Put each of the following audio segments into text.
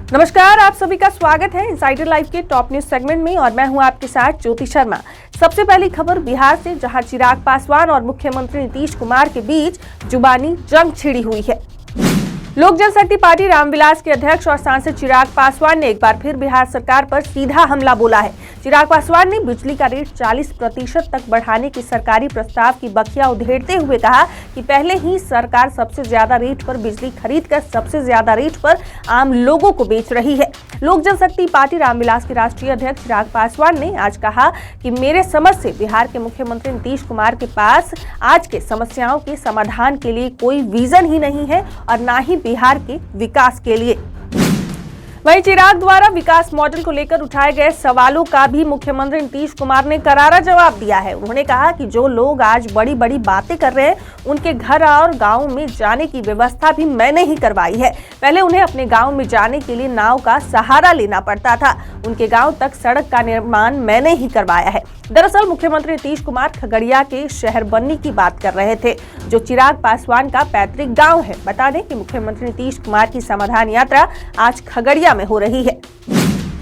नमस्कार, आप सभी का स्वागत है इनसाइडर लाइव के टॉप न्यूज सेगमेंट में और मैं हूं आपके साथ ज्योति शर्मा। सबसे पहली खबर बिहार से, जहां चिराग पासवान और मुख्यमंत्री नीतीश कुमार के बीच जुबानी जंग छिड़ी हुई है। लोक जनशक्ति पार्टी रामविलास के अध्यक्ष और सांसद चिराग पासवान ने एक बार फिर बिहार सरकार पर सीधा हमला बोला है। चिराग पासवान ने बिजली का रेट 40% तक बढ़ाने के सरकारी प्रस्ताव की बखिया उधेड़ते हुए कहा कि पहले ही सरकार सबसे ज्यादा रेट पर बिजली खरीदकर सबसे ज्यादा रेट पर आम लोगों को बेच रही है। लोक जनशक्ति पार्टी रामविलास के राष्ट्रीय अध्यक्ष चिराग पासवान ने आज कहा कि मेरे समझ से बिहार के मुख्यमंत्री नीतीश कुमार के पास आज के समस्याओं के समाधान के लिए कोई विजन ही नहीं है और ना ही बिहार के विकास के लिए। वहीं चिराग द्वारा विकास मॉडल को लेकर उठाए गए सवालों का भी मुख्यमंत्री नीतीश कुमार ने करारा जवाब दिया है। उन्होंने कहा कि जो लोग आज बड़ी बड़ी बातें कर रहे हैं, उनके घर और गांव में जाने की व्यवस्था भी मैंने ही करवाई है। पहले उन्हें अपने गांव में जाने के लिए नाव का सहारा लेना पड़ता था। उनके गांव तक सड़क का निर्माण मैंने ही करवाया है। दरअसल मुख्यमंत्री नीतीश कुमार खगड़िया के शहर बनने की बात कर रहे थे, जो चिराग पासवान का पैतृक गांव है। बता दें कि मुख्यमंत्री नीतीश कुमार की समाधान यात्रा आज खगड़िया में हो रही है।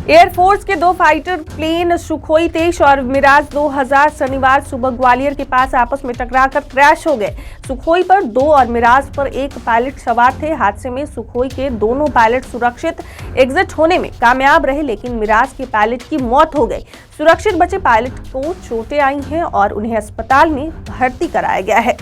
एयरफोर्स के 2 फाइटर प्लेन सुखोई 23 और मिराज 2000 शनिवार सुबह ग्वालियर के पास आपस में टकराकर क्रैश हो गए। सुखोई पर 2 और मिराज पर 1 पायलट सवार थे। हादसे में सुखोई के दोनों पायलट सुरक्षित एग्जिट होने में कामयाब रहे, लेकिन मिराज के पायलट की मौत हो गई। सुरक्षित बचे पायलट को चोटें आई हैं और उन्हें अस्पताल में भर्ती कराया गया है।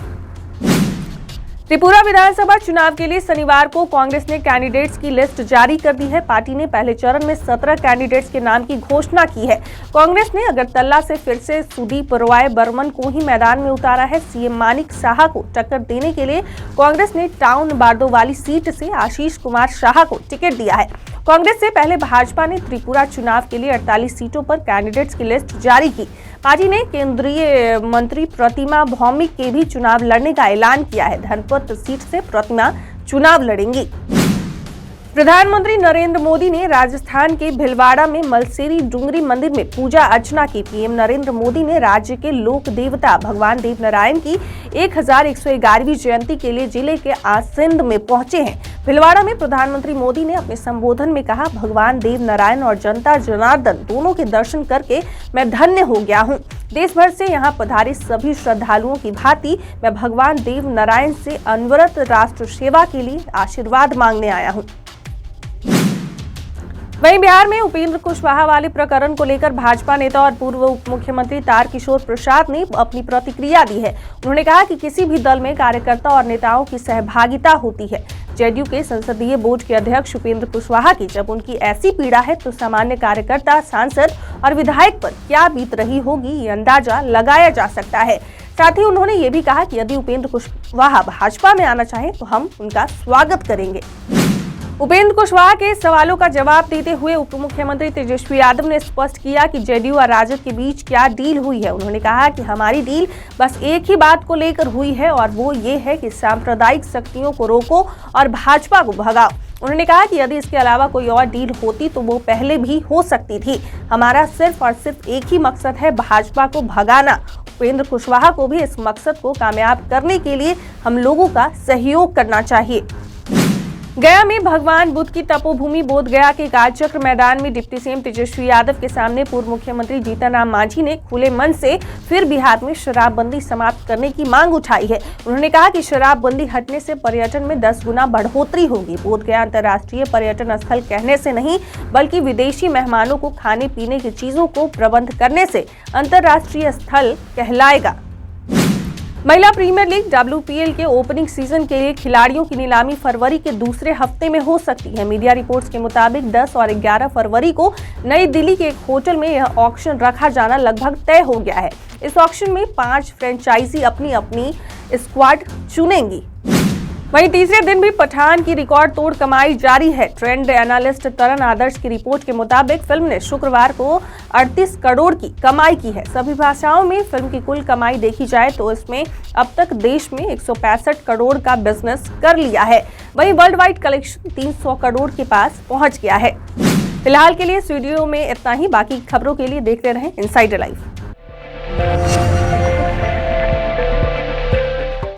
त्रिपुरा विधानसभा चुनाव के लिए शनिवार को कांग्रेस ने कैंडिडेट्स की लिस्ट जारी कर दी है। पार्टी ने पहले चरण में 17 कैंडिडेट्स के नाम की घोषणा की है। कांग्रेस ने अगरतला से फिर से सुदीप रॉय बर्मन को ही मैदान में उतारा है। सीएम मानिक शाह को टक्कर देने के लिए कांग्रेस ने टाउन बारदोवाली सीट से आशीष कुमार शाह को टिकट दिया है। कांग्रेस से पहले भाजपा ने त्रिपुरा चुनाव के लिए 48 सीटों पर कैंडिडेट्स की लिस्ट जारी की। पार्टी ने केंद्रीय मंत्री प्रतिमा भौमिक के भी चुनाव लड़ने का ऐलान किया है। धनपत सीट से प्रतिमा चुनाव लड़ेंगी। प्रधानमंत्री नरेंद्र मोदी ने राजस्थान के भिलवाड़ा में मलसेरी डूंगरी मंदिर में पूजा अर्चना की। पीएम नरेंद्र मोदी ने राज्य के लोक देवता भगवान देव नारायण की 1111वीं जयंती के लिए जिले के आसिंद में पहुंचे हैं। भिलवाड़ा में प्रधानमंत्री मोदी ने अपने संबोधन में कहा, भगवान देव नारायण और जनता जनार्दन दोनों के दर्शन करके मैं धन्य हो गया हूँ। देश भर से यहाँ पधारे सभी श्रद्धालुओं की भांति मैं भगवान देव नारायण से अनवरत राष्ट्र सेवा के लिए आशीर्वाद मांगने आया हूँ। वहीं बिहार में उपेंद्र कुशवाहा वाले प्रकरण को लेकर भाजपा नेता और पूर्व उप मुख्यमंत्री तारकिशोर प्रसाद ने अपनी प्रतिक्रिया दी है। उन्होंने कहा कि किसी भी दल में कार्यकर्ता और नेताओं की सहभागिता होती है। जेडीयू के संसदीय बोर्ड के अध्यक्ष उपेंद्र कुशवाहा की जब उनकी ऐसी पीड़ा है, तो सामान्य कार्यकर्ता, सांसद और विधायक पर क्या बीत रही होगी, ये अंदाजा लगाया जा सकता है। साथ ही उन्होंने ये भी कहा कि यदि उपेंद्र कुशवाहा भाजपा में आना चाहे तो हम उनका स्वागत करेंगे। उपेंद्र कुशवाहा के सवालों का जवाब देते हुए उप मुख्यमंत्री तेजस्वी यादव ने स्पष्ट किया कि जेडीयू और राजद के बीच क्या डील हुई है। उन्होंने कहा कि हमारी डील बस एक ही बात को लेकर हुई है और वो ये है कि सांप्रदायिक शक्तियों को रोको और भाजपा को भगाओ। उन्होंने कहा कि यदि इसके अलावा कोई और डील होती तो वो पहले भी हो सकती थी। हमारा सिर्फ और सिर्फ एक ही मकसद है, भाजपा को भगाना। उपेंद्र कुशवाहा को भी इस मकसद को कामयाब करने के लिए हम लोगों का सहयोग करना चाहिए। गया में भगवान बुद्ध की तपोभूमि बोध गया के कालचक्र मैदान में डिप्टी सीएम तेजस्वी यादव के सामने पूर्व मुख्यमंत्री जीतन राम मांझी ने खुले मन से फिर बिहार में शराबबंदी समाप्त करने की मांग उठाई है। उन्होंने कहा कि शराबबंदी हटने से पर्यटन में 10 गुना बढ़ोतरी होगी। बोध गया अंतर्राष्ट्रीय पर्यटन स्थल कहने से नहीं, बल्कि विदेशी मेहमानों को खाने पीने की चीजों को प्रबंध करने से अंतर्राष्ट्रीय स्थल कहलाएगा। महिला प्रीमियर लीग WPL के ओपनिंग सीजन के लिए खिलाड़ियों की नीलामी फरवरी के दूसरे हफ्ते में हो सकती है। मीडिया रिपोर्ट्स के मुताबिक 10 और 11 फरवरी को नई दिल्ली के एक होटल में यह ऑक्शन रखा जाना लगभग तय हो गया है। इस ऑक्शन में 5 फ्रेंचाइजी अपनी अपनी स्क्वाड चुनेंगी। वहीं तीसरे दिन भी पठान की रिकॉर्ड तोड़ कमाई जारी है। ट्रेंड एनालिस्ट तरन आदर्श की रिपोर्ट के मुताबिक फिल्म ने शुक्रवार को 38 करोड़ की कमाई की है। सभी भाषाओं में फिल्म की कुल कमाई देखी जाए तो इसमें अब तक देश में 165 करोड़ का बिजनेस कर लिया है। वहीं वर्ल्ड वाइड कलेक्शन 300 करोड़ के पास पहुंच गया है। फिलहाल के लिए इस वीडियो में इतना ही। बाकी खबरों के लिए देखते रहें इनसाइडर लाइव।